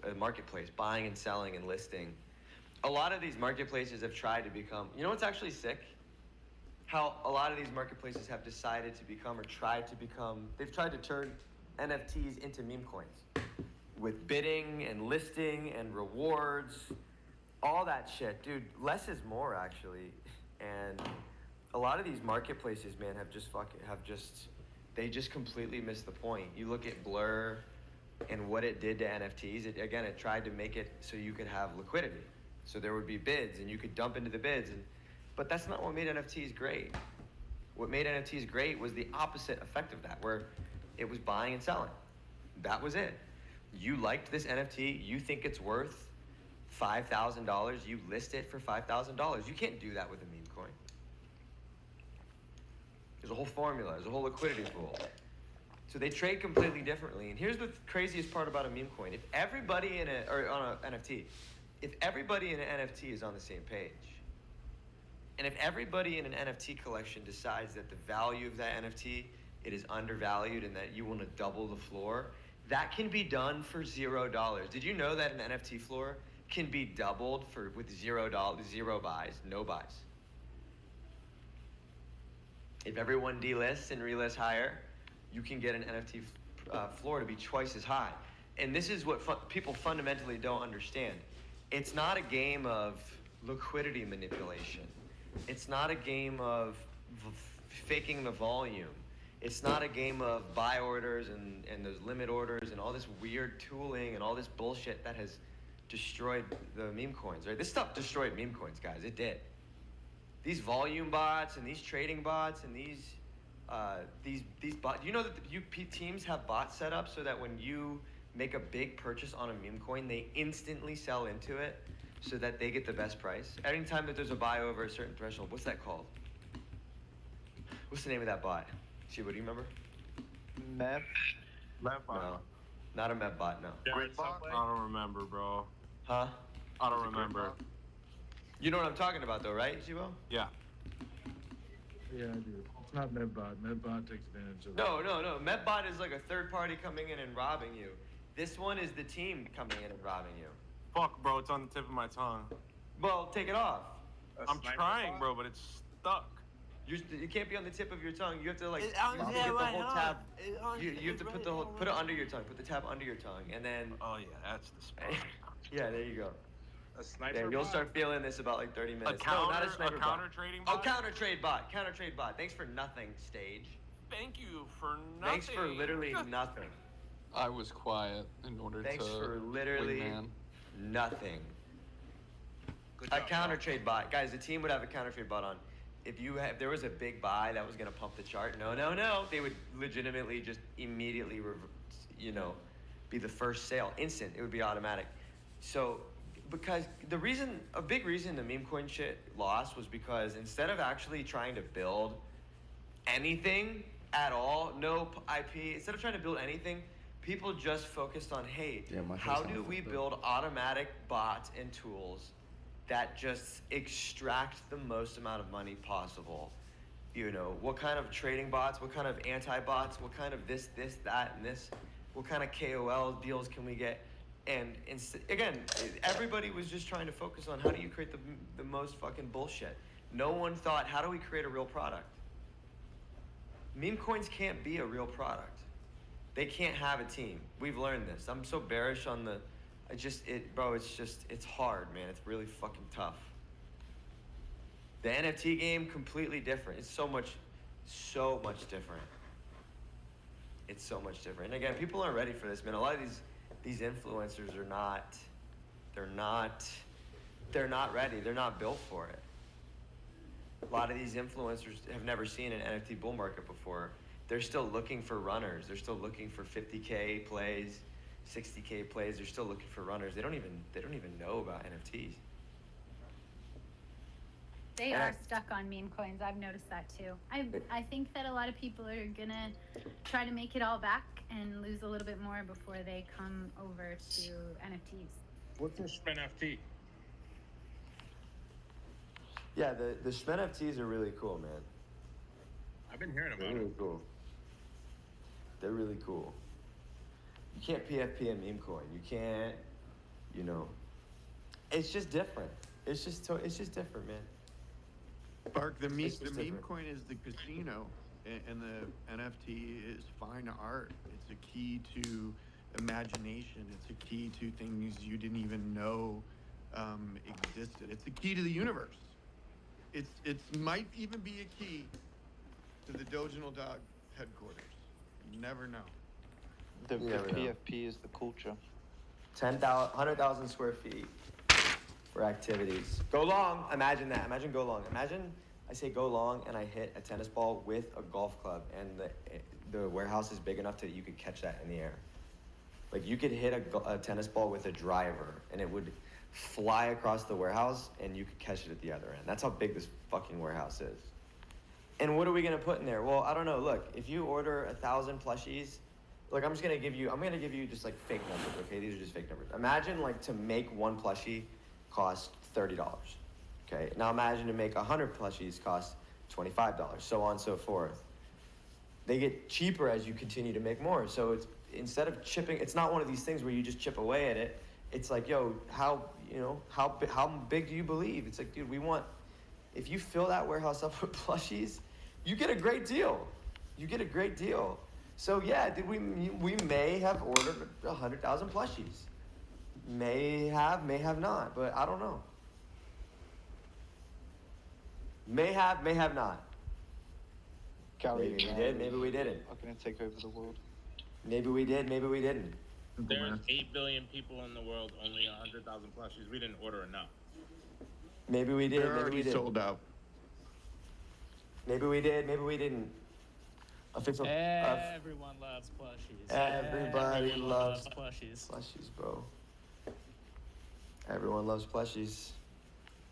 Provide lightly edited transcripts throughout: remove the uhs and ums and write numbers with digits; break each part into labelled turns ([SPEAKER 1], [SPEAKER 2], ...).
[SPEAKER 1] a marketplace, buying and selling and listing. A lot of these marketplaces have tried to become, you know what's actually sick? How a lot of these marketplaces have decided to become or tried to become, they've tried to turn NFTs into meme coins with bidding and listing and rewards, all that shit. Dude, less is more actually. And a lot of these marketplaces, man, they just completely missed the point. You look at Blur and what it did to NFTs. It tried to make it so you could have liquidity. So there would be bids and you could dump into the bids. But that's not what made NFTs great. What made NFTs great was the opposite effect of that, where it was buying and selling. That was it. You liked this NFT, you think it's worth $5,000, you list it for $5,000. You can't do that with a meme coin. There's a whole formula, there's a whole liquidity pool. So they trade completely differently. And here's the craziest part about a meme coin. If everybody on an NFT, if everybody in an NFT is on the same page, and if everybody in an NFT collection decides that the value of that NFT, it is undervalued and that you want to double the floor, that can be done for $0. Did you know that an NFT floor can be doubled with $0, zero buys, no buys? If everyone delists and relists higher, you can get an NFT floor to be twice as high. And this is what people fundamentally don't understand. It's not a game of liquidity manipulation. It's not a game of faking the volume. It's not a game of buy orders and those limit orders and all this weird tooling and all this bullshit that has destroyed the meme coins, right? This stuff destroyed meme coins, guys. It did. These volume bots and these trading bots and these bots. You know that teams have bots set up so that when you make a big purchase on a meme coin, they instantly sell into it so that they get the best price. Anytime that there's a buy over a certain threshold, what's that called? What's the name of that bot? Shiva, do you remember?
[SPEAKER 2] Meb bot.
[SPEAKER 1] No, not a Meb bot, no.
[SPEAKER 2] Grid bot? I don't remember, bro.
[SPEAKER 1] Huh?
[SPEAKER 2] I don't remember.
[SPEAKER 1] You know what I'm talking about though, right, Shiva?
[SPEAKER 2] Yeah.
[SPEAKER 3] Yeah, I do. It's not Medbot. Medbot takes advantage of
[SPEAKER 1] No. Medbot is like a third party coming in and robbing you. This one is the team coming in and robbing you.
[SPEAKER 2] Fuck, bro, it's on the tip of my tongue.
[SPEAKER 1] Well, take it off.
[SPEAKER 2] I'm trying, bro, but it's stuck.
[SPEAKER 1] It can't be on the tip of your tongue. You have to
[SPEAKER 4] It's
[SPEAKER 1] get
[SPEAKER 4] on
[SPEAKER 1] the
[SPEAKER 4] the
[SPEAKER 1] whole tab.
[SPEAKER 4] You
[SPEAKER 1] You have to put it under your tongue. Put the tab under your tongue, and then.
[SPEAKER 2] Oh yeah, that's the spot.
[SPEAKER 1] Yeah, there you go.
[SPEAKER 5] A sniper
[SPEAKER 1] Yeah, you'll
[SPEAKER 5] bot?
[SPEAKER 1] start feeling this about like 30 minutes.
[SPEAKER 2] No,
[SPEAKER 1] not a sniper
[SPEAKER 2] counter
[SPEAKER 1] bot.
[SPEAKER 2] trading
[SPEAKER 1] Oh,
[SPEAKER 2] bot?
[SPEAKER 1] counter trade bot. Counter trade bot. Thanks for nothing, stage.
[SPEAKER 2] Thank you for nothing.
[SPEAKER 1] Thanks for literally nothing.
[SPEAKER 6] I was quiet in order
[SPEAKER 1] Thanks
[SPEAKER 6] to
[SPEAKER 1] for literally
[SPEAKER 6] wingman.
[SPEAKER 1] nothing.
[SPEAKER 5] Good
[SPEAKER 1] A
[SPEAKER 5] job,
[SPEAKER 1] counter
[SPEAKER 5] bro.
[SPEAKER 1] trade bot, guys. The team would have a counter trade bot on. If there was a big buy that was gonna pump the chart, no, they would legitimately just immediately, be the first sale, instant. It would be automatic. So, because a big reason the meme coin shit lost was because instead of actually trying to build anything at all, no IP, instead of trying to build anything, people just focused on, hey, how do we build automatic bots and tools that just extract the most amount of money possible? What kind of trading bots, what kind of anti-bots, what kind of this, that, and this, what kind of KOL deals can we get? And again, everybody was just trying to focus on how do you create the most fucking bullshit. No one thought, how do we create a real product? Meme coins can't be a real product. They can't have a team. We've learned this. I'm so bearish on it's hard, man. It's really fucking tough. The NFT game, completely different. It's so much different. It's so much different. And again, people aren't ready for this, man. A lot of these influencers are not, they're not ready. They're not built for it. A lot of these influencers have never seen an NFT bull market before. They're still looking for runners. They're still looking for 50K plays, 60K plays. They're still looking for runners. They don't even know about NFTs.
[SPEAKER 7] They are stuck on meme coins. I've noticed that too. I think that a lot of people are gonna try to make it all back and lose a little bit more before they come over to NFTs.
[SPEAKER 5] What's this NFT?
[SPEAKER 1] Yeah, the SHM NFTs are really cool, man.
[SPEAKER 5] I've been hearing
[SPEAKER 1] They're
[SPEAKER 5] about
[SPEAKER 1] really
[SPEAKER 5] it.
[SPEAKER 1] cool. They're really cool. You can't PFP a meme coin. You can't you know, it's just different. It's just different, man.
[SPEAKER 4] Bark, the
[SPEAKER 1] It's
[SPEAKER 4] meme
[SPEAKER 1] just different.
[SPEAKER 4] coin is the casino, and the NFT is fine art. It's a key to imagination. It's a key to things you didn't even know existed. It's a key to the universe. It's might even be a key to the Doginal Dog headquarters. You never know.
[SPEAKER 8] The
[SPEAKER 1] You never know.
[SPEAKER 8] PFP is the culture.
[SPEAKER 1] 10,000, 100,000 square feet for activities. Go long. Imagine that. Imagine go long. Imagine I say go long and I hit a tennis ball with a golf club, and the warehouse is big enough that you could catch that in the air. Like you could hit a tennis ball with a driver, and it would fly across the warehouse, and you could catch it at the other end. That's how big this fucking warehouse is. And what are we gonna put in there? Well, I don't know. Look, if you order 1,000 plushies, look, I'm gonna give you just like fake numbers, okay? These are just fake numbers. Imagine like to make one plushie cost $30. Okay, now imagine to make 100 plushies cost $25, so on and so forth. They get cheaper as you continue to make more. So it's instead of chipping, it's not one of these things where you just chip away at it. It's like, yo, how big do you believe? It's like, dude, if you fill that warehouse up with plushies, you get a great deal. You get a great deal. So yeah, we may have ordered 100,000 plushies. May have not, but I don't know. May have not.
[SPEAKER 8] Gary,
[SPEAKER 1] Maybe we did, maybe we didn't.
[SPEAKER 8] I'm gonna take over the world.
[SPEAKER 1] Maybe we did, maybe we didn't.
[SPEAKER 5] There's 8 billion people in the world, only 100,000 plushies. We didn't order enough.
[SPEAKER 1] Maybe we did,
[SPEAKER 4] They're
[SPEAKER 1] maybe we
[SPEAKER 4] already
[SPEAKER 1] didn't.
[SPEAKER 4] sold out.
[SPEAKER 1] Maybe we did, maybe we didn't. Official.
[SPEAKER 9] Everyone loves plushies.
[SPEAKER 1] Everybody
[SPEAKER 9] Everyone
[SPEAKER 1] loves
[SPEAKER 9] plushies.
[SPEAKER 1] plushies, bro. Everyone loves plushies.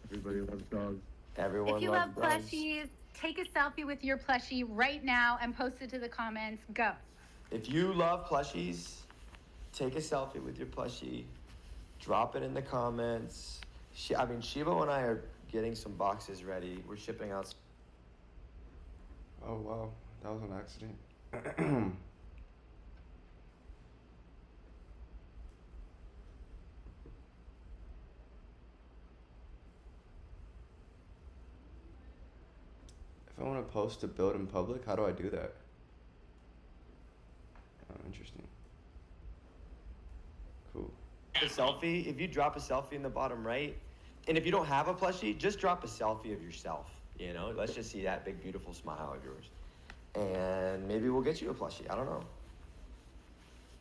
[SPEAKER 3] Everybody loves dogs.
[SPEAKER 1] Everyone
[SPEAKER 7] If you
[SPEAKER 1] loves
[SPEAKER 7] love
[SPEAKER 1] dogs.
[SPEAKER 7] plushies, take a selfie with your plushie right now and post it to the comments. Go.
[SPEAKER 1] If you love plushies, take a selfie with your plushie. Drop it in the comments. Shibo and I are getting some boxes ready. We're shipping out.
[SPEAKER 10] Oh wow, that was an accident. If I want to post a build in public, how do I do that? Oh, interesting. Cool.
[SPEAKER 1] A selfie. If you drop a selfie in the bottom right, and if you don't have a plushie, just drop a selfie of yourself. You know, let's just see that big, beautiful smile of yours, and maybe we'll get you a plushie. I don't know.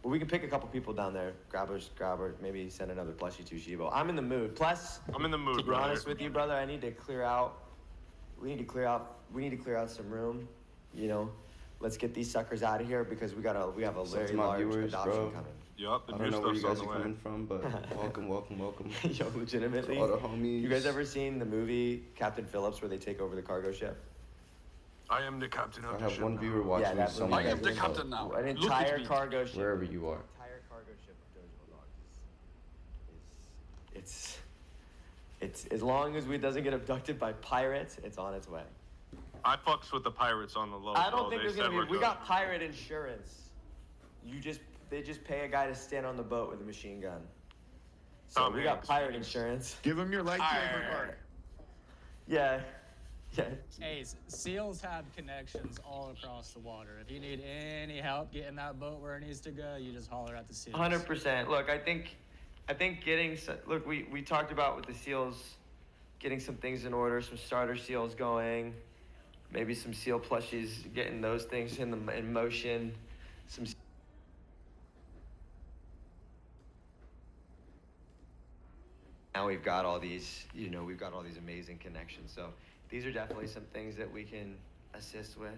[SPEAKER 1] But we can pick a couple people down there, grab her, maybe send another plushie to Shibo. I'm in the mood. Plus,
[SPEAKER 2] I'm in the mood,
[SPEAKER 1] to be
[SPEAKER 2] brother.
[SPEAKER 1] honest with you, brother, I need to clear out. We need to clear out some room. You know, let's get these suckers out of here because we have a
[SPEAKER 10] Shout out
[SPEAKER 1] very
[SPEAKER 10] to my
[SPEAKER 1] large
[SPEAKER 10] viewers,
[SPEAKER 1] adoption
[SPEAKER 10] bro.
[SPEAKER 1] coming.
[SPEAKER 2] Yup, the
[SPEAKER 10] I
[SPEAKER 2] new
[SPEAKER 10] don't know where you
[SPEAKER 2] stuff's
[SPEAKER 10] guys
[SPEAKER 2] on
[SPEAKER 10] are
[SPEAKER 2] the way.
[SPEAKER 10] coming from, but welcome.
[SPEAKER 1] Yo, legitimately.
[SPEAKER 10] All the homies.
[SPEAKER 1] You guys ever seen the movie Captain Phillips where they take over the cargo ship?
[SPEAKER 2] I am the captain of
[SPEAKER 10] I
[SPEAKER 2] the
[SPEAKER 10] have
[SPEAKER 2] ship
[SPEAKER 10] one
[SPEAKER 2] now.
[SPEAKER 10] viewer watching
[SPEAKER 1] Yeah,
[SPEAKER 10] me
[SPEAKER 1] that movie.
[SPEAKER 10] somewhere.
[SPEAKER 6] I am the captain now.
[SPEAKER 1] An
[SPEAKER 6] Look
[SPEAKER 1] entire
[SPEAKER 6] at me.
[SPEAKER 1] cargo ship.
[SPEAKER 10] Wherever you are.
[SPEAKER 1] Entire cargo ship of Dojo Dogs. It's as long as we doesn't get abducted by pirates, it's on its way.
[SPEAKER 2] I fucks with the pirates on the low.
[SPEAKER 1] I don't
[SPEAKER 2] bro.
[SPEAKER 1] think
[SPEAKER 2] They
[SPEAKER 1] there's
[SPEAKER 2] said
[SPEAKER 1] gonna
[SPEAKER 2] we're
[SPEAKER 1] be. We
[SPEAKER 2] good.
[SPEAKER 1] got pirate insurance. They just pay a guy to stand on the boat with a machine gun. So
[SPEAKER 2] Tom
[SPEAKER 1] we got
[SPEAKER 2] Hanks.
[SPEAKER 1] pirate insurance.
[SPEAKER 4] Give them your lightsaber, Bark.
[SPEAKER 1] Yeah.
[SPEAKER 9] Hey, SEALs have connections all across the water. If you need any help getting that boat where it needs to go, you just holler at the SEALs.
[SPEAKER 1] 100%. Look, I think look, we talked about with the SEALs getting some things in order, some starter SEALs going, maybe some SEAL plushies, getting those things in motion, some. Now we've got all these, amazing connections. So these are definitely some things that we can assist with.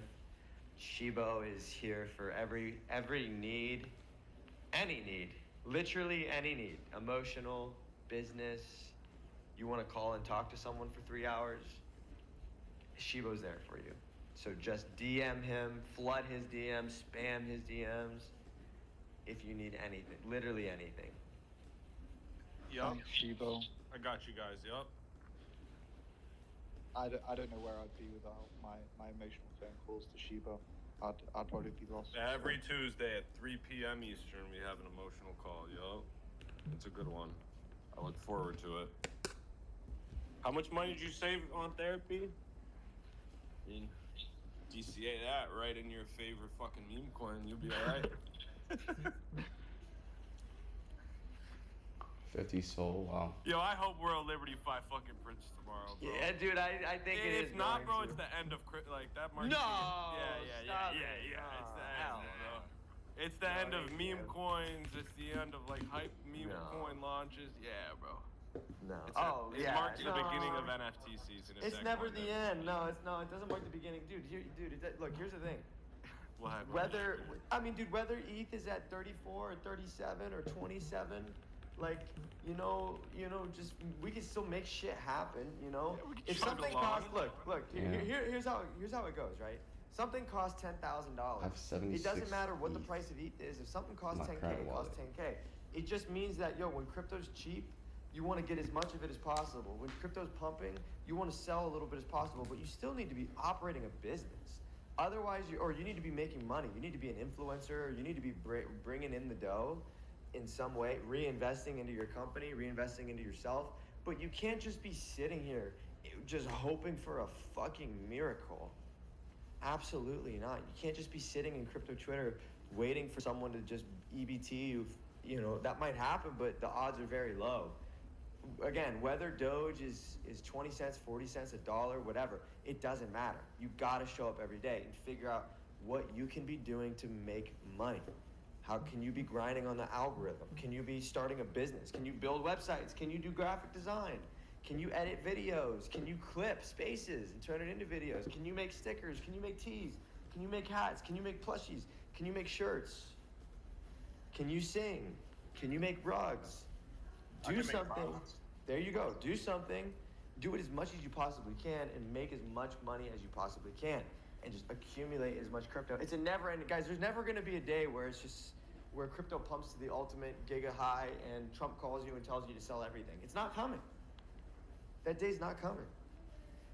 [SPEAKER 1] Shibo is here for every need, any need, literally any need, emotional, business. You want to call and talk to someone for 3 hours, Shibo's there for you. So just DM him, flood his DMs, spam his DMs if you need anything, literally anything.
[SPEAKER 2] Yup.
[SPEAKER 8] Thanks, Shibo.
[SPEAKER 2] I got you guys. Yup.
[SPEAKER 8] I don't know where I'd be without my emotional phone calls to Shibo. I'd probably be lost.
[SPEAKER 2] Every Tuesday at 3 p.m. Eastern, we have an emotional call. Yup. It's a good one. I look forward to it. How much money did you save on therapy? DCA that right in your favorite fucking meme coin. You'll be all right.
[SPEAKER 10] 50 soul. Wow.
[SPEAKER 2] Yo, I hope World Liberty fight fucking Prince tomorrow, bro.
[SPEAKER 1] Yeah, dude, I think it is.
[SPEAKER 2] If not, bro,
[SPEAKER 1] going
[SPEAKER 2] it's
[SPEAKER 1] to.
[SPEAKER 2] the end of like that marks.
[SPEAKER 1] No,
[SPEAKER 2] Yeah.
[SPEAKER 1] stop it.
[SPEAKER 2] It's the
[SPEAKER 1] Hell
[SPEAKER 2] end, bro.
[SPEAKER 1] no.
[SPEAKER 2] It's the end of
[SPEAKER 1] it's
[SPEAKER 2] meme
[SPEAKER 1] the end.
[SPEAKER 2] coins. It's the end of like hype meme
[SPEAKER 1] No.
[SPEAKER 2] coin launches. Yeah, bro.
[SPEAKER 1] No.
[SPEAKER 2] It marks the beginning of NFT season.
[SPEAKER 1] It's never the end. No, it's no. It doesn't mark the beginning, dude. Look, here's the thing. Whether whether ETH is at 34 or 37 or 27, like just we can still make shit happen. If something costs, look, here's how it goes, right? Something costs $10,000.
[SPEAKER 10] I have 76
[SPEAKER 1] It doesn't matter what the
[SPEAKER 10] ETH.
[SPEAKER 1] price of ETH is. If something costs
[SPEAKER 10] My
[SPEAKER 1] 10K,
[SPEAKER 10] credit
[SPEAKER 1] it costs
[SPEAKER 10] wallet.
[SPEAKER 1] 10K. It just means that when crypto's cheap, you want to get as much of it as possible. When crypto's pumping, you want to sell a little bit as possible, but you still need to be operating a business. Otherwise, you need to be making money. You need to be an influencer. Or you need to be bringing in the dough in some way, reinvesting into your company, reinvesting into yourself. But you can't just be sitting here just hoping for a fucking miracle. Absolutely not. You can't just be sitting in crypto Twitter waiting for someone to just EBT you. That might happen, but the odds are very low. Again, whether Doge is 20 cents, 40 cents, $1, whatever, it doesn't matter. You gotta show up every day and figure out what you can be doing to make money. How can you be grinding on the algorithm? Can you be starting a business? Can you build websites? Can you do graphic design? Can you edit videos? Can you clip spaces and turn it into videos? Can you make stickers? Can you make tees? Can you make hats? Can you make plushies? Can you make shirts? Can you sing? Can you make rugs? Do something. There you go. Do something. Do it as much as you possibly can and make as much money as you possibly can. And just accumulate as much crypto. It's a never ending, guys, there's never gonna be a day where where crypto pumps to the ultimate giga high and Trump calls you and tells you to sell everything. It's not coming. That day's not coming.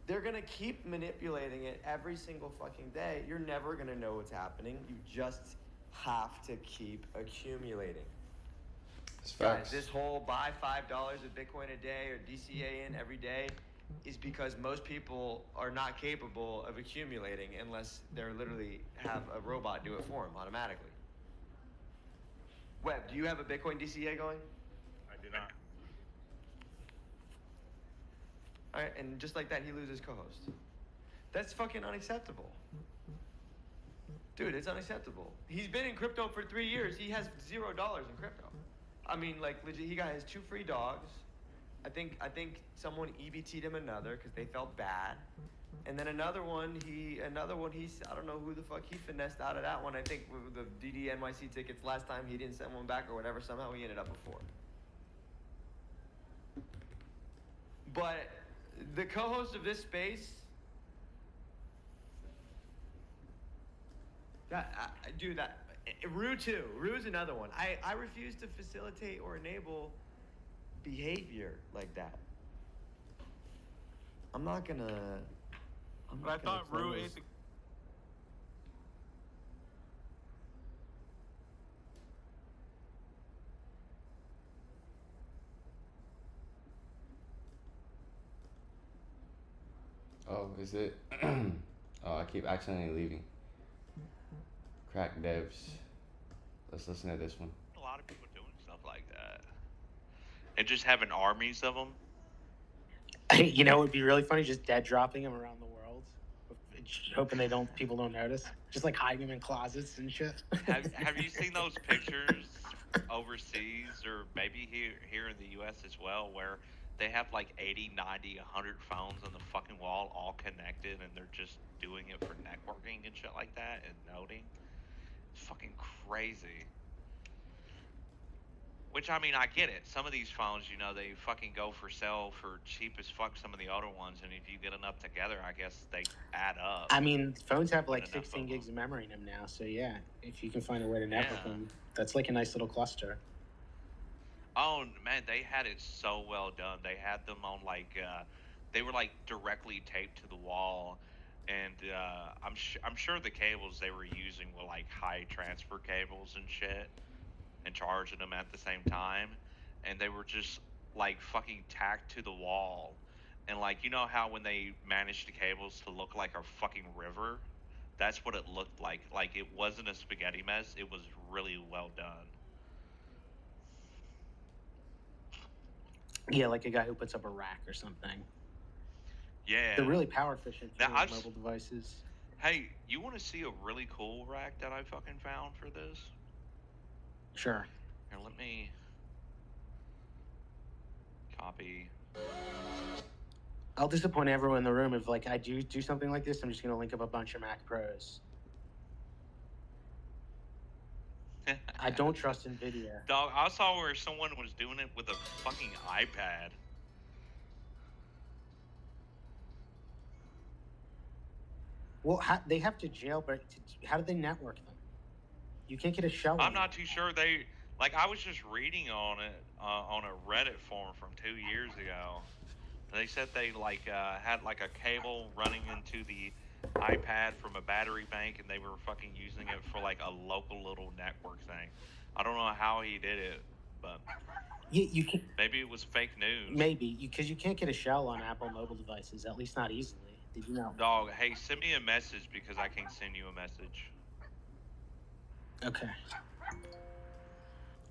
[SPEAKER 1] They're gonna keep manipulating it every single fucking day. You're never gonna know what's happening. You just have to keep accumulating. Guys, this whole buy $5 of Bitcoin a day or DCA in every day is because most people are not capable of accumulating unless they're literally have a robot do it for them automatically. Webb, do you have a Bitcoin DCA going?
[SPEAKER 5] I do not.
[SPEAKER 1] All right, and just like that, he loses co-host. That's fucking unacceptable. Dude, it's unacceptable. He's been in crypto for 3 years. He has $0 in crypto. I mean, like, legit, he got his 2 free dogs. I think someone EBT'd him another because they felt bad. And then another one, he's, I don't know who the fuck he finessed out of that one. I think with the DDNYC tickets last time, he didn't send one back or whatever. Somehow he ended up before. But the co-host of this space, Rue too. Rue is another one. I refuse to facilitate or enable behavior like that. I'm not gonna.
[SPEAKER 2] But I thought Rue ate the.
[SPEAKER 10] Oh, is it? Oh, I keep accidentally leaving. Crack devs. Let's listen to this one.
[SPEAKER 11] A lot of people doing stuff like that, and just having armies of them.
[SPEAKER 12] You know, it would be really funny just dead dropping them around the world, hoping people don't notice. Just like hiding them in closets and shit.
[SPEAKER 11] Have you seen those pictures overseas or maybe here in the U.S. as well, where they have like 80, 90, 100 phones on the fucking wall, all connected, and they're just doing it for networking and shit like that and noting? It's fucking crazy. Which, I mean, I get it. Some of these phones, they fucking go for sale for cheap as fuck, some of the older ones, and if you get enough together, I guess they add up.
[SPEAKER 12] I mean, phones have like 16 gigs of memory in them now, so yeah, if you can find a way to network them, that's like a nice little cluster.
[SPEAKER 11] Oh, man, they had it so well done. They had them on, they were, directly taped to the wall, and I'm sure the cables they were using were, high transfer cables and shit, and charging them at the same time, and they were just like fucking tacked to the wall. And like, you know how when they managed the cables to look like a fucking river? That's what it looked like. Like it wasn't a spaghetti mess. It was really well done.
[SPEAKER 12] Yeah, like a guy who puts up a rack or something.
[SPEAKER 11] Yeah.
[SPEAKER 12] They're really power efficient too,
[SPEAKER 11] Now I've
[SPEAKER 12] mobile devices.
[SPEAKER 11] Hey, you want to see a really cool rack that I fucking found for this?
[SPEAKER 12] Sure.
[SPEAKER 11] Here, let me copy.
[SPEAKER 12] I'll disappoint everyone in the room if like I do something like this. I'm just gonna link up a bunch of Mac Pros. I don't trust Nvidia.
[SPEAKER 11] Dog, I saw where someone was doing it with a fucking iPad.
[SPEAKER 12] Well, they have to jailbreak. How do they network them? You can't get a shell.
[SPEAKER 11] I'm not too sure. I was just reading on it on a Reddit forum from 2 years ago. They said they had like a cable running into the iPad from a battery bank, and they were fucking using it for like a local little network thing. I don't know how he did it, but
[SPEAKER 12] you can.
[SPEAKER 11] Maybe it was fake news.
[SPEAKER 12] Maybe because you can't get a shell on Apple mobile devices, at least not easily. Did you know?
[SPEAKER 11] Dog, hey, send me a message because I can't send you a message.
[SPEAKER 12] Okay.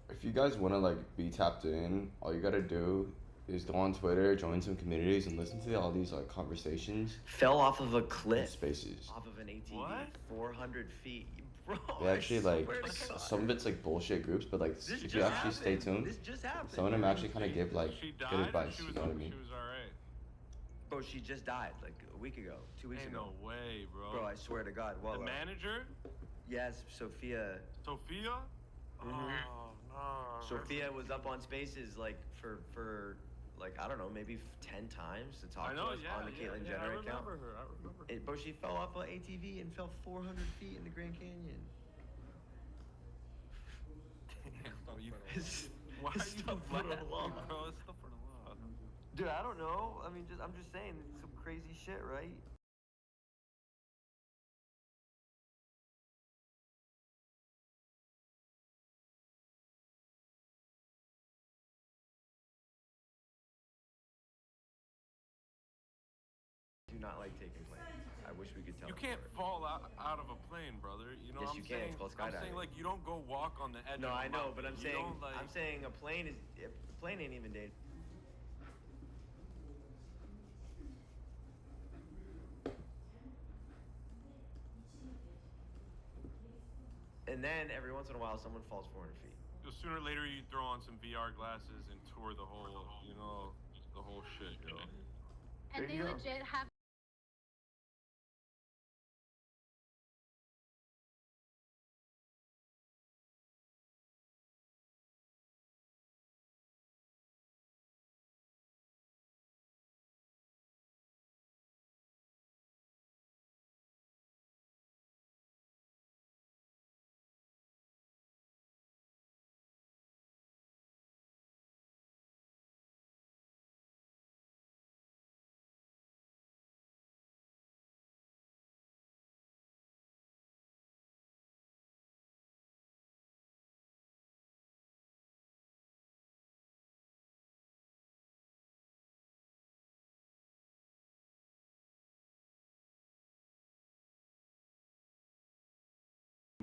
[SPEAKER 10] If you guys want to like be tapped in, all you gotta do is go on Twitter, join some communities, and listen to all these like conversations.
[SPEAKER 1] Fell off of a cliff.
[SPEAKER 10] Spaces.
[SPEAKER 1] Off of an ATV.
[SPEAKER 2] What?
[SPEAKER 1] 400 feet. Bro,
[SPEAKER 10] They actually like
[SPEAKER 1] God.
[SPEAKER 10] some of it's like bullshit groups, but like
[SPEAKER 1] This
[SPEAKER 10] if you
[SPEAKER 1] just
[SPEAKER 10] actually stay tuned,
[SPEAKER 1] This just happened.
[SPEAKER 10] some of them actually kind of give like
[SPEAKER 2] She died.
[SPEAKER 10] good advice.
[SPEAKER 2] She
[SPEAKER 10] You
[SPEAKER 2] was,
[SPEAKER 10] know what I mean?
[SPEAKER 2] She was alright.
[SPEAKER 1] Bro, she just died like a week ago, 2 weeks
[SPEAKER 2] Ain't
[SPEAKER 1] ago.
[SPEAKER 2] no way, bro.
[SPEAKER 1] Bro, I swear to God. Well,
[SPEAKER 2] the manager?
[SPEAKER 1] yes, Sophia.
[SPEAKER 2] Sophia?
[SPEAKER 1] Mhm.
[SPEAKER 2] Oh no.
[SPEAKER 1] Sophia was up on Spaces like for like I don't know, maybe 10 times to talk
[SPEAKER 2] I know,
[SPEAKER 1] to us on the Caitlyn Jenner
[SPEAKER 2] I
[SPEAKER 1] account.
[SPEAKER 2] remember her. I remember her.
[SPEAKER 1] Bro, she fell off an ATV and fell 400 feet in the Grand Canyon.
[SPEAKER 2] Damn, bro, you.
[SPEAKER 1] It's-
[SPEAKER 2] Why
[SPEAKER 1] it's
[SPEAKER 2] you
[SPEAKER 1] stuff for the
[SPEAKER 2] laughing,
[SPEAKER 1] law.
[SPEAKER 2] bro? It's stuff for the law.
[SPEAKER 1] Dude, I don't know. I mean, I'm just saying, it's some crazy shit, right? Do not like taking planes. I wish we could tell.
[SPEAKER 2] You can't fall out of a plane, brother. You know
[SPEAKER 1] Yes,
[SPEAKER 2] what
[SPEAKER 1] you
[SPEAKER 2] I'm
[SPEAKER 1] can.
[SPEAKER 2] saying?
[SPEAKER 1] It's called
[SPEAKER 2] I'm
[SPEAKER 1] skydiving.
[SPEAKER 2] saying like you don't go walk on the edge
[SPEAKER 1] No,
[SPEAKER 2] of a
[SPEAKER 1] I know,
[SPEAKER 2] mountain.
[SPEAKER 1] but I'm
[SPEAKER 2] You
[SPEAKER 1] saying
[SPEAKER 2] don't, like,
[SPEAKER 1] I'm saying a plane ain't even dangerous. And then every once in a while, someone falls 400 feet.
[SPEAKER 2] sooner or later you throw on some VR glasses and tour the whole, you know, the whole shit, yo.
[SPEAKER 7] And
[SPEAKER 1] There
[SPEAKER 7] they
[SPEAKER 1] you go.
[SPEAKER 7] legit have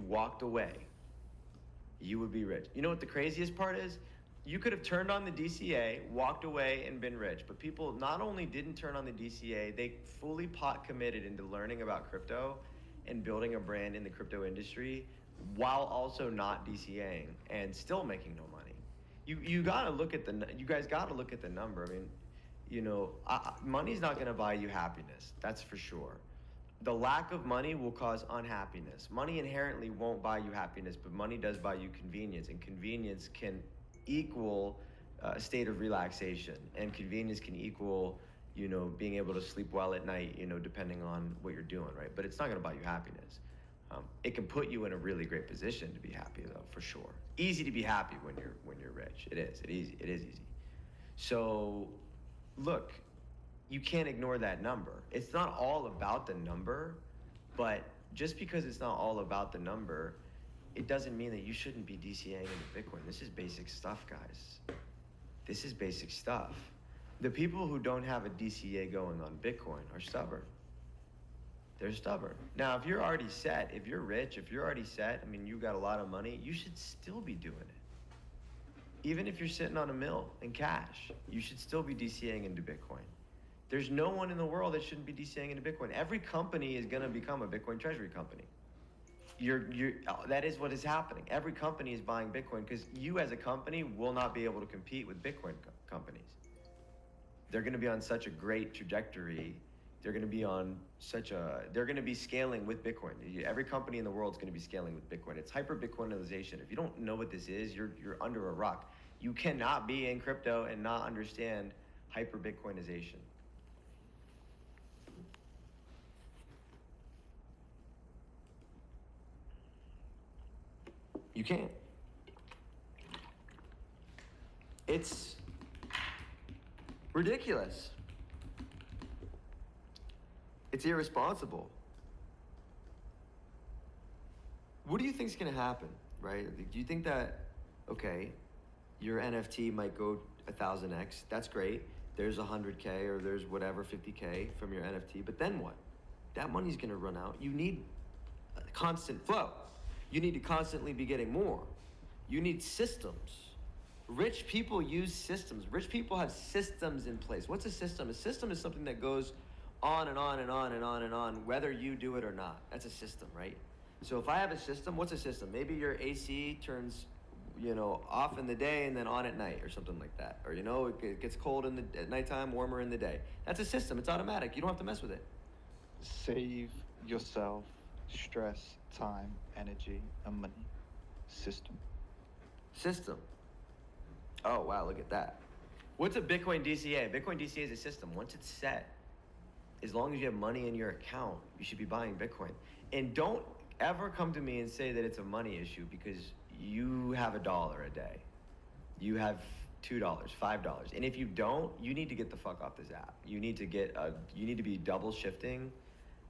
[SPEAKER 1] Walked away, you would be rich. You know what the craziest part is? You could have turned on the DCA, walked away, and been rich. But people not only didn't turn on the DCA, they fully pot committed into learning about crypto and building a brand in the crypto industry while also not DCAing and still making no money. You gotta look at you guys gotta look at the number. I mean, you know, money's not gonna buy you happiness. That's for sure. The lack of money will cause unhappiness. Money inherently won't buy you happiness, but money does buy you convenience, and convenience can equal a state of relaxation, and convenience can equal, you know, being able to sleep well at night, you know, depending on what you're doing, right? But it's not going to buy you happiness. It can put you in a really great position to be happy, though, for sure. Easy to be happy when you're rich. It is. It is easy. So, look. You can't ignore that number. It's not all about the number, but just because it's not all about the number, it doesn't mean that you shouldn't be DCAing into Bitcoin. This is basic stuff, guys. This is basic stuff. The people who don't have a DCA going on Bitcoin are stubborn. They're stubborn. Now, if you're already set, if you're rich, if you're already set, I mean, you got a lot of money, you should still be doing it. Even if you're sitting on $1 million in cash, you should still be DCAing into Bitcoin. There's no one in the world that shouldn't be DCAing into Bitcoin. Every company is gonna become a Bitcoin treasury company. That is what is happening. Every company is buying Bitcoin because you as a company will not be able to compete with Bitcoin companies. They're gonna be on such a great trajectory. They're gonna be scaling with Bitcoin. Every company in the world is gonna be scaling with Bitcoin. It's hyper-Bitcoinization. If you don't know what this is, you're under a rock. You cannot be in crypto and not understand hyper-Bitcoinization. You can't. It's ridiculous. It's irresponsible. What do you think is going to happen, right? Do you think that, okay, your NFT might go 1,000x? That's great. There's 100K or there's whatever, 50K from your NFT, but then what? That money's going to run out. You need a constant flow. You need to constantly be getting more. You need systems. Rich people use systems. Rich people have systems in place. What's a system? A system is something that goes on and on and on and on and on, whether you do it or not. That's a system, right? So if I have a system, what's a system? Maybe your AC turns, off in the day and then on at night or something like that. Or, it gets cold at nighttime, warmer in the day. That's a system. It's automatic. You don't have to mess with it.
[SPEAKER 8] Save yourself stress, time, energy, and money. System.
[SPEAKER 1] System. Oh, wow, look at that. What's a Bitcoin DCA? Bitcoin DCA is a system. Once it's set, as long as you have money in your account, you should be buying Bitcoin. And don't ever come to me and say that it's a money issue because you have $1 a day. You have $2, $5. And if you don't, you need to get the fuck off this app. You need to be double shifting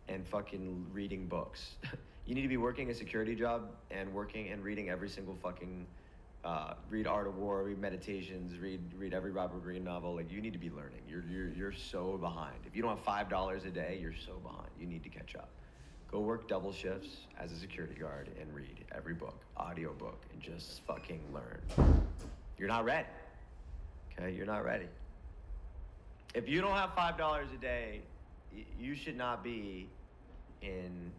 [SPEAKER 1] and fucking reading books. You need to be working a security job and reading every single fucking read Art of War, read Meditations, read every Robert Greene novel. Like, you need to be learning. You're so behind. If you don't have $5 a day, you're so behind. You need to catch up. Go work double shifts as a security guard and read every book, audio book, and just fucking learn. You're not ready. Okay, you're not ready. If you don't have $5 a day, you should not be in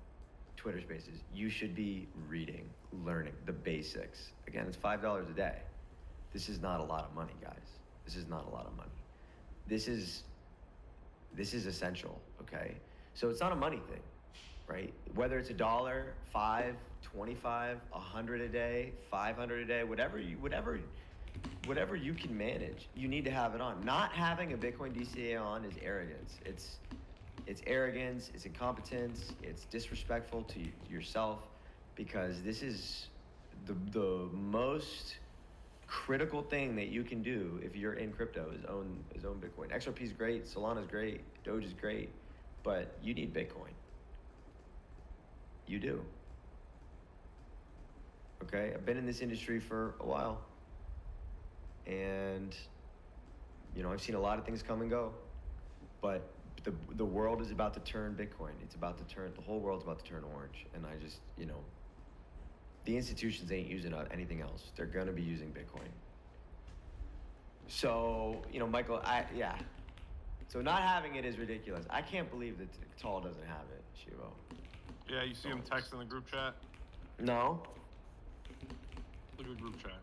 [SPEAKER 1] Twitter Spaces. You should be reading, learning the basics. Again, it's $5 a day. This is not a lot of money, guys. This is not a lot of money. This is essential, okay? So it's not a money thing, right? Whether it's $1, $5, $25, $100 a day, $500 a day, whatever you can manage, you need to have it on. Not having a Bitcoin DCA on is arrogance. It's arrogance, it's incompetence, it's disrespectful to yourself, because this is the most critical thing that you can do if you're in crypto is own Bitcoin. XRP is great, Solana is great, Doge is great, but you need Bitcoin. You do. Okay, I've been in this industry for a while, and I've seen a lot of things come and go, but the world is about to turn Bitcoin. The whole world's about to turn orange. And I just, the institutions ain't using anything else. They're gonna be using Bitcoin. So, Michael, So not having it is ridiculous. I can't believe that Tall doesn't have it, Shivo.
[SPEAKER 2] Yeah, you see him text in the group chat?
[SPEAKER 1] No.
[SPEAKER 2] Look at the group chat.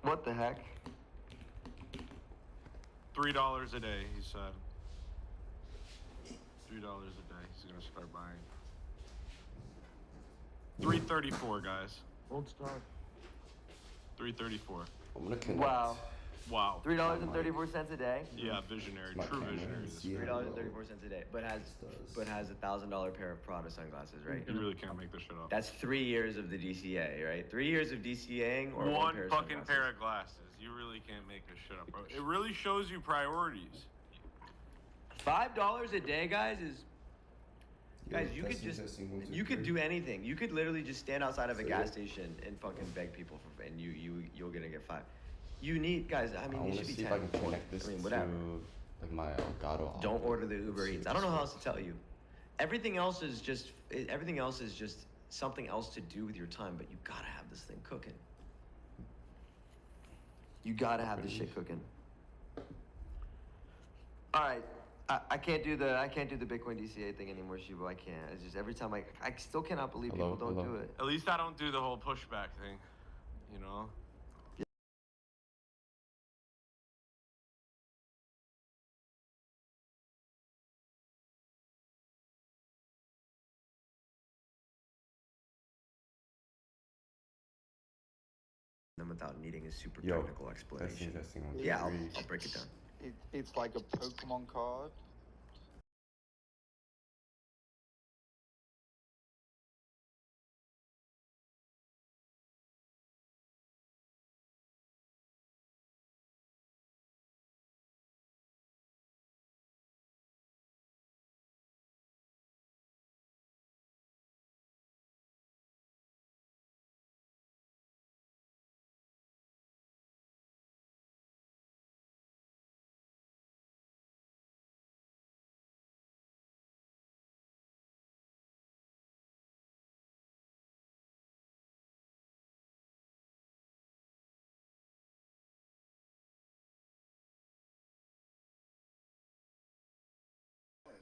[SPEAKER 1] What the heck?
[SPEAKER 2] $3 a day, he said. $3 a day. He's gonna start buying. 334, guys.
[SPEAKER 3] Old stock.
[SPEAKER 2] 334.
[SPEAKER 10] I'm gonna connect.
[SPEAKER 2] Wow.
[SPEAKER 1] $3.34 a day.
[SPEAKER 2] Yeah, visionary,
[SPEAKER 10] My
[SPEAKER 2] true
[SPEAKER 10] camera
[SPEAKER 2] visionary.
[SPEAKER 10] is
[SPEAKER 1] $3.34 a day, but has $1,000 pair of Prada sunglasses, right?
[SPEAKER 2] You really can't make this shit up.
[SPEAKER 1] That's 3 years of the DCA, right? 3 years of DCAing or
[SPEAKER 2] one
[SPEAKER 1] pair of
[SPEAKER 2] fucking
[SPEAKER 1] sunglasses?
[SPEAKER 2] pair of glasses. You really can't make this shit up, bro. It really shows you priorities.
[SPEAKER 1] $5 a day, guys, is Guys, you could just you could do anything. You could literally just stand outside of a gas station and fucking beg people for, and you're gonna get five. You need guys. I mean,
[SPEAKER 10] I
[SPEAKER 1] it
[SPEAKER 10] want
[SPEAKER 1] should
[SPEAKER 10] to
[SPEAKER 1] be
[SPEAKER 10] see
[SPEAKER 1] 10.
[SPEAKER 10] if I can connect this
[SPEAKER 1] I mean, whatever.
[SPEAKER 10] to like my Elgato.
[SPEAKER 1] Don't order the
[SPEAKER 10] Let's
[SPEAKER 1] Uber
[SPEAKER 10] see
[SPEAKER 1] Eats.
[SPEAKER 10] if
[SPEAKER 1] I don't know
[SPEAKER 10] this
[SPEAKER 1] how else
[SPEAKER 10] works.
[SPEAKER 1] to tell you. Everything else is just something else to do with your time, but you gotta have this thing cooking. You gotta have this shit cooking. All right, I can't do the Bitcoin DCA thing anymore, Shibo. I can't. It's just every time I still cannot believe people don't do it.
[SPEAKER 2] At least I don't do the whole pushback thing, you know?
[SPEAKER 1] Them without needing a super
[SPEAKER 10] Yo,
[SPEAKER 1] technical explanation.
[SPEAKER 10] testing, 1, 2,
[SPEAKER 1] Yeah,
[SPEAKER 10] 3.
[SPEAKER 1] I'll break it down.
[SPEAKER 8] It's like a Pokemon card.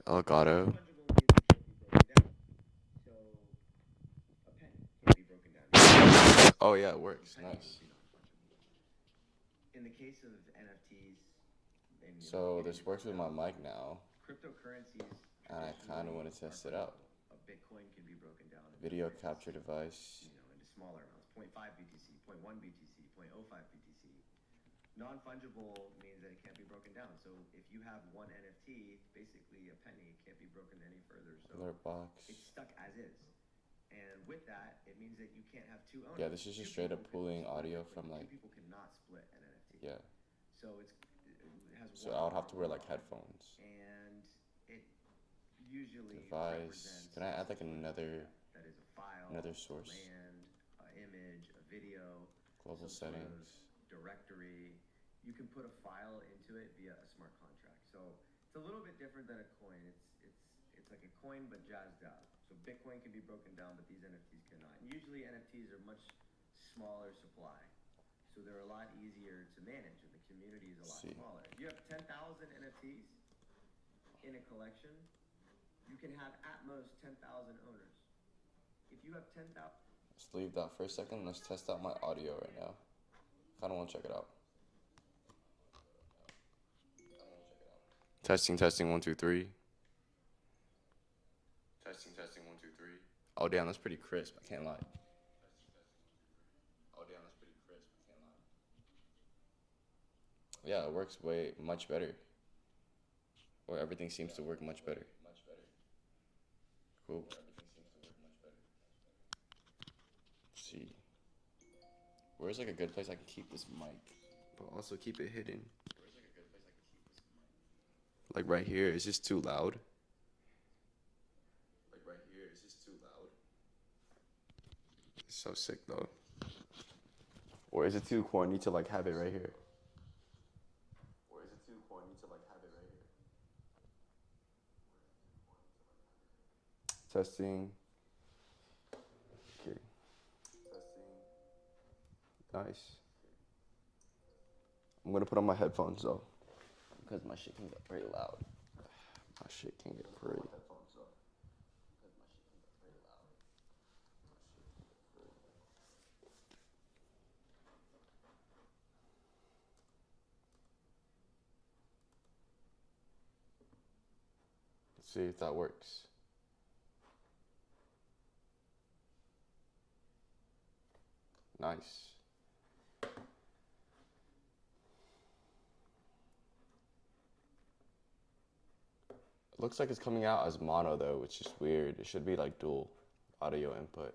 [SPEAKER 10] Elgato. Oh yeah, it works. Nice.
[SPEAKER 1] In the case of NFTs,
[SPEAKER 10] So this works with my mic now,
[SPEAKER 1] cryptocurrencies,
[SPEAKER 10] and I kind of want to test it out.
[SPEAKER 1] a Bitcoin can be broken down
[SPEAKER 10] Video capture device.
[SPEAKER 1] into smaller amounts, 0.5 BTC, 0.1 BTC, 0.05 BTC. Non-fungible means that it can't be broken down. So if you have one NFT, basically a penny, it can't be broken any further. So
[SPEAKER 10] Color box.
[SPEAKER 1] it's stuck as is. And with that, it means that you can't have two owners.
[SPEAKER 10] Yeah, this is just straight up pulling audio from like.
[SPEAKER 1] Two people cannot split an NFT.
[SPEAKER 10] Yeah.
[SPEAKER 1] So it has.
[SPEAKER 10] So I would have to wear like headphones.
[SPEAKER 1] And it usually
[SPEAKER 10] Device. Can I add like another
[SPEAKER 1] that is a file,
[SPEAKER 10] source?
[SPEAKER 1] land, an image, a video,
[SPEAKER 10] Global
[SPEAKER 1] some sort of
[SPEAKER 10] settings.
[SPEAKER 1] directory. You can put a file into it via a smart contract. So it's a little bit different than a coin. It's like a coin but jazzed up. So Bitcoin can be broken down, but these NFTs cannot. And usually NFTs are much smaller supply, so they're a lot easier to manage, and the community is a lot smaller. If you have 10,000 NFTs in a collection, you can have at most 10,000 owners. If you have 10,000.
[SPEAKER 10] Let's leave that for a second. Let's test out my audio right now. Kind of want to check it out. Testing, 1, 2, 3. Testing, 1, 2, 3. Oh damn, that's pretty crisp. I can't lie. Yeah, it works much better. Or everything seems to work much better. Cool. Let's see. Where's like a good place I can keep this mic, but also keep it hidden? Like right here, is this too loud? It's so sick though. Or is it too corny to like have it right here? Testing. Okay. Nice. I'm gonna put on my headphones though, because my shit can get very loud. My shit can get pretty. Let's see if that works. Nice. It looks like it's coming out as mono though, which is weird. It should be like dual audio input.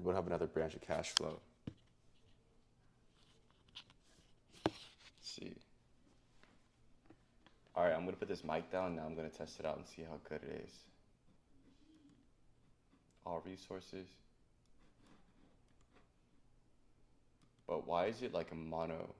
[SPEAKER 10] would have another branch of cash flow. Let's see. All right, I'm gonna put this mic down now. I'm gonna test it out and see how good it is. All resources. But why is it like a mono?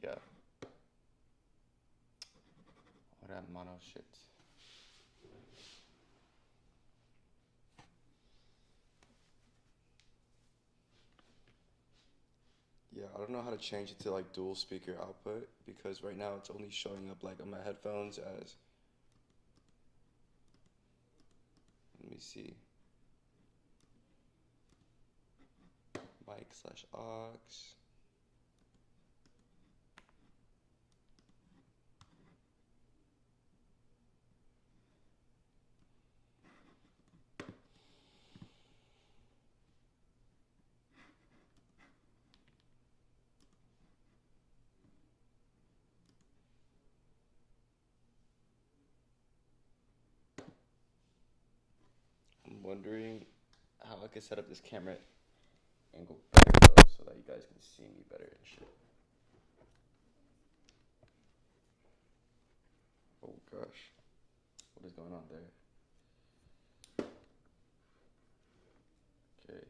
[SPEAKER 10] Yeah. All that mono shit. Yeah, I don't know how to change it to like dual speaker output because right now it's only showing up like on my headphones as, let me see, mic/aux. I'm wondering how I can set up this camera angle better though, so that you guys can see me better and shit. Oh gosh, what is going on there? Okay.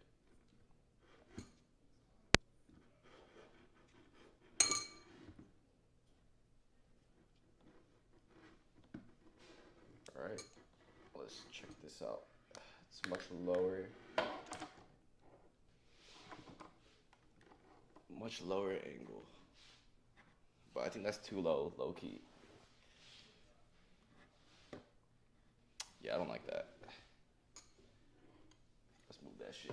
[SPEAKER 10] All right, let's check this out. It's much lower. Much lower angle. But I think that's too low, low key. Yeah, I don't like that. Let's move that shit.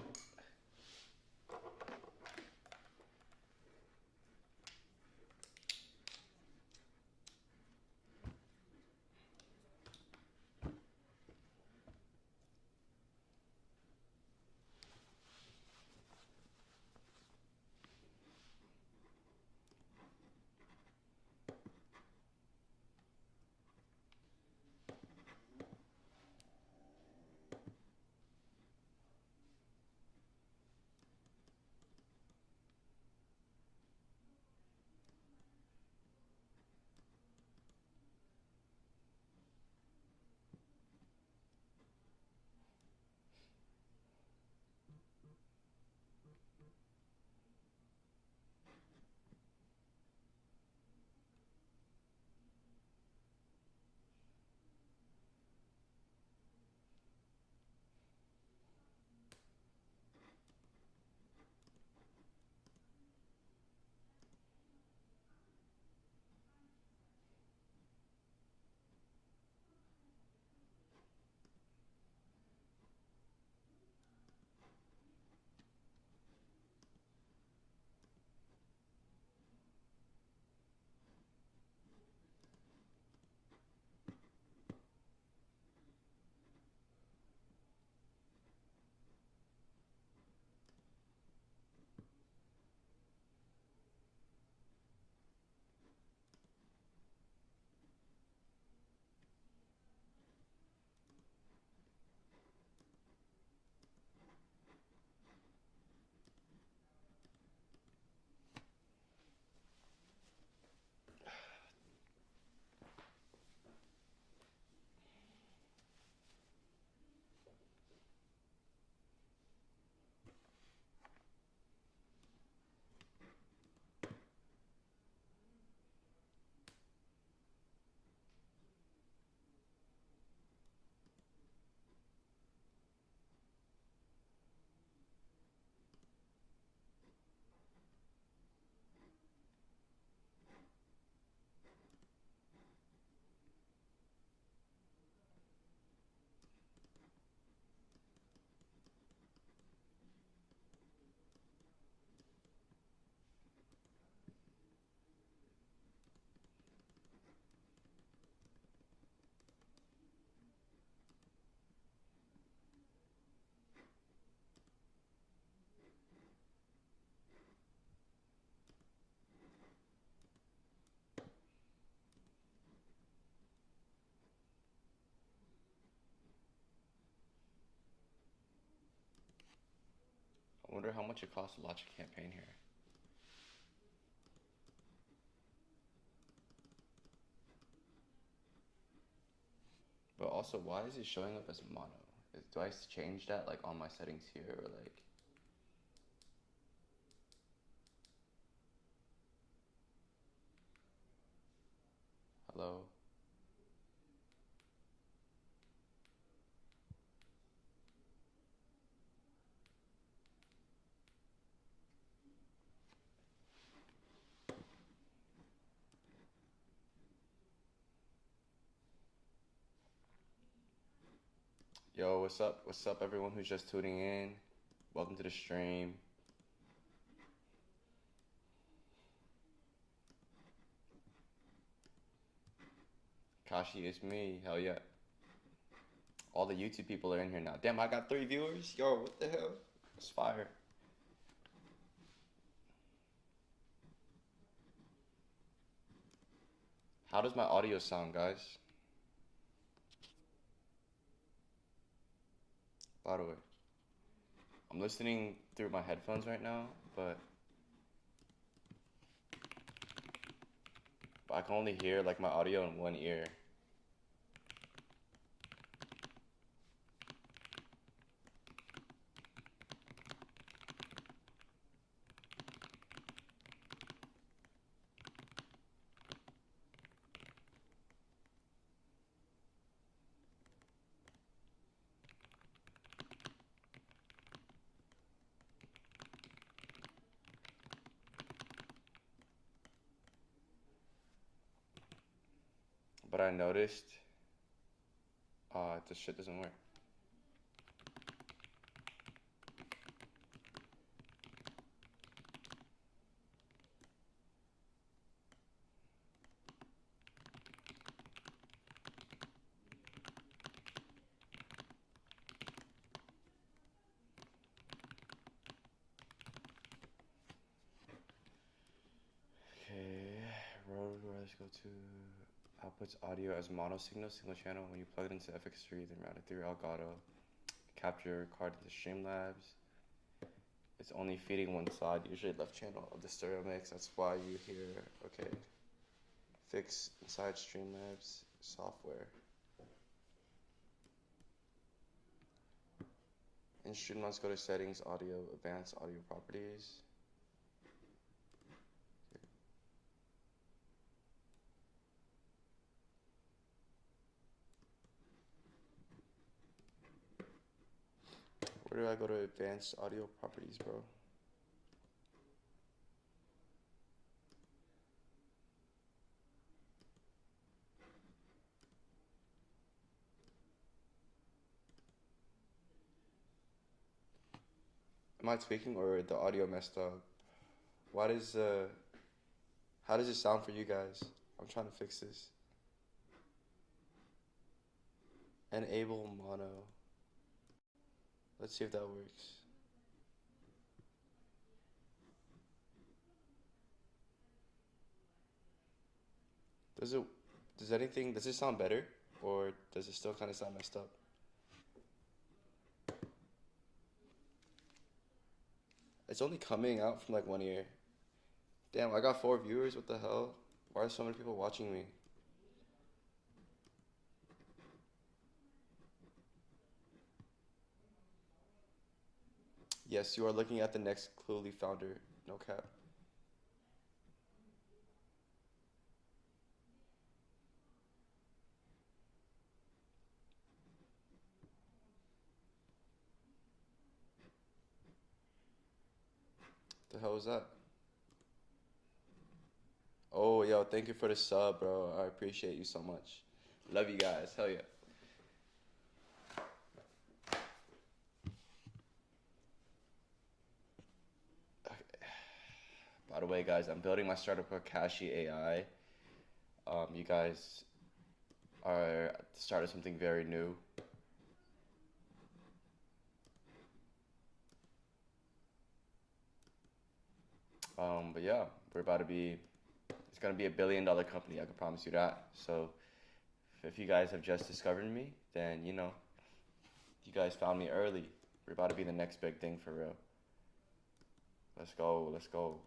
[SPEAKER 10] wonder how much it costs to launch a campaign here. But also, why is it showing up as mono? Do I change that like on my settings here or like? Hello? Yo, what's up? What's up, everyone who's just tuning in? Welcome to the stream. Kashi, it's me. Hell yeah. All the YouTube people are in here now. Damn, I got 3 viewers? Yo, what the hell? It's fire. How does my audio sound, guys? By the way, I'm listening through my headphones right now, but I can only hear like my audio in one ear. But I noticed, this shit doesn't work. Okay, road, let's go to outputs audio as mono signal channel. When you plug it into FX3, then route it through Elgato. Capture card into Streamlabs. It's only feeding one side, usually left channel of the stereo mix. That's why you hear, okay. Fix inside Streamlabs software. In Streamlabs, go to settings, audio, advanced audio properties. Where do I go to advanced audio properties, bro? Am I tweaking or the audio messed up? Why does how does it sound for you guys? I'm trying to fix this. Enable mono. Let's see if that works. Does it sound better? Or does it still kind of sound messed up? It's only coming out from like one ear. Damn, I got 4 viewers, what the hell? Why are so many people watching me? Yes, you are looking at the next Cluely founder, no cap. The hell was that? Oh, yo, thank you for the sub, bro. I appreciate you so much. Love you guys. Hell yeah. Okay. By the way, guys, I'm building my startup called Kashi AI. You guys are at the start of something very new. But yeah, it's gonna be $1 billion company, I can promise you that. So if you guys have just discovered me, then you know, you guys found me early. We're about to be the next big thing for real. Let's go. Let's go.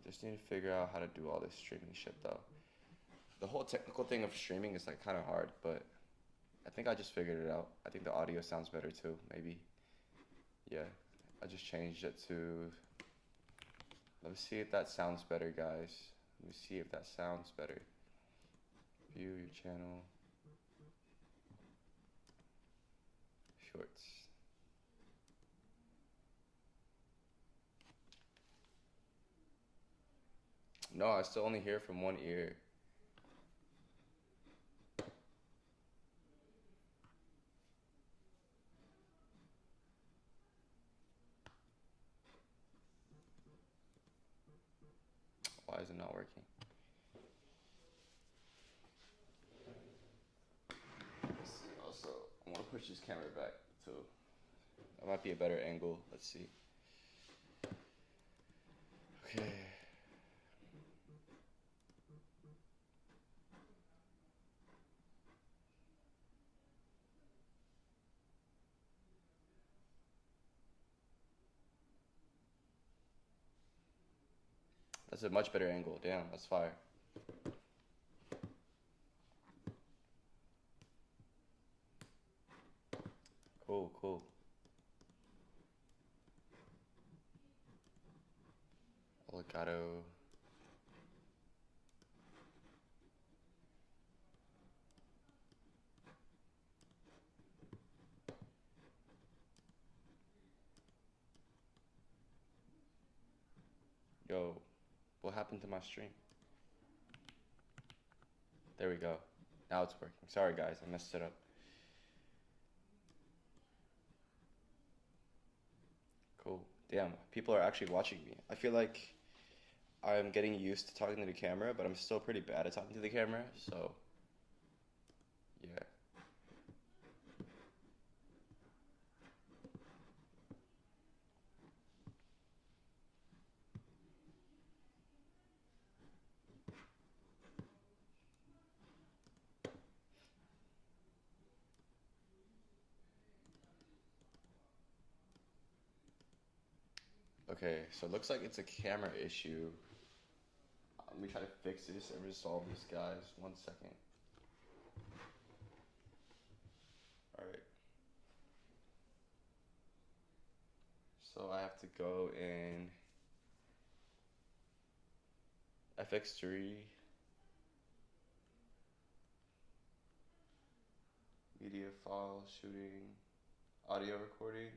[SPEAKER 10] Just need to figure out how to do all this streaming shit though. The whole technical thing of streaming is like kind of hard, but I think I just figured it out. I think the audio sounds better too, maybe. Yeah, I just changed it to, let me see if that sounds better, guys. Let me see if that sounds better. View your channel. Shorts. No, I still only hear from one ear. Why is it not working? Also, I want to push this camera back too. That might be a better angle. Let's see. Okay. That's a much better angle. Damn, that's fire. Cool, cool. Avocado. Yo, what happened to my stream? There we go. Now it's working. Sorry guys, I messed it up. Cool. Damn, people are actually watching me. I feel like I'm getting used to talking to the camera, but I'm still pretty bad at talking to the camera, so yeah. Okay, so it looks like it's a camera issue. Let me try to fix this and resolve this, guys. 1 second. Alright. So I have to go in FX3, media file, shooting, audio recording.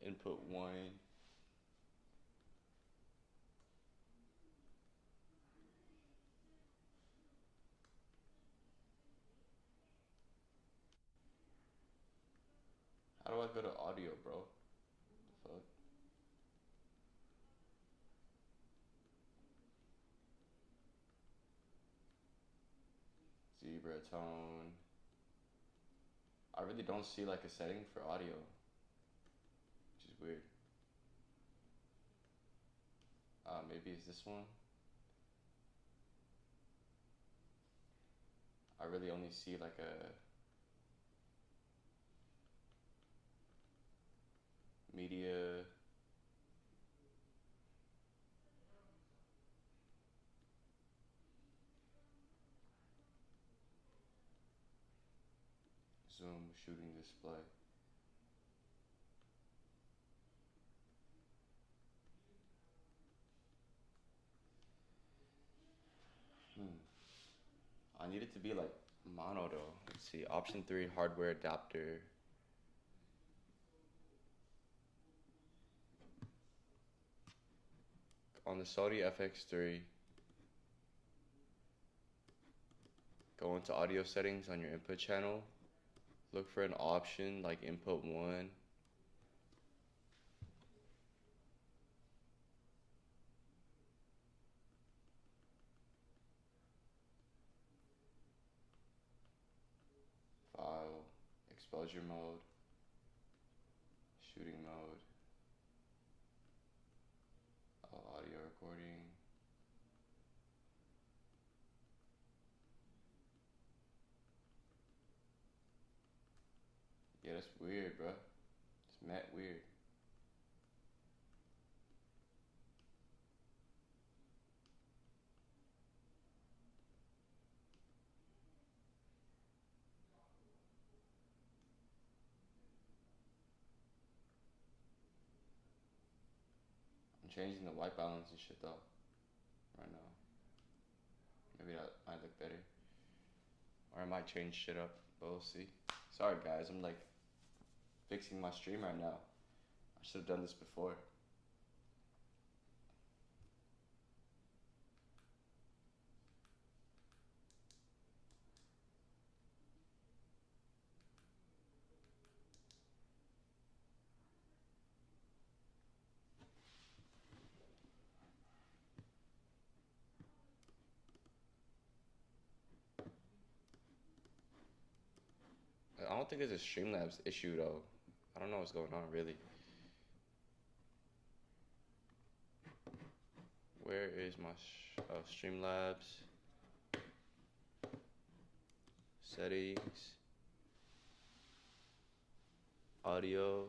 [SPEAKER 10] Input 1. How do I go to audio, bro? The fuck? Zebra tone. I really don't see like a setting for audio, which is weird. Maybe it's this one. I really only see like a media. Zoom shooting display. I need it to be like mono though. Let's see, option 3, hardware adapter. On the Sony FX3, go into audio settings on your input channel. Look for an option like input 1. File, exposure mode, shooting mode, audio recording. Yeah, that's weird, bro. It's mad weird. I'm changing the white balance and shit though. Right now. Maybe that might look better. Or I might change shit up, but we'll see. Sorry guys, I'm like fixing my stream right now. I should have done this before. I don't think there's a Streamlabs issue though. I don't know what's going on really. Where is my Streamlabs? Settings. Audio.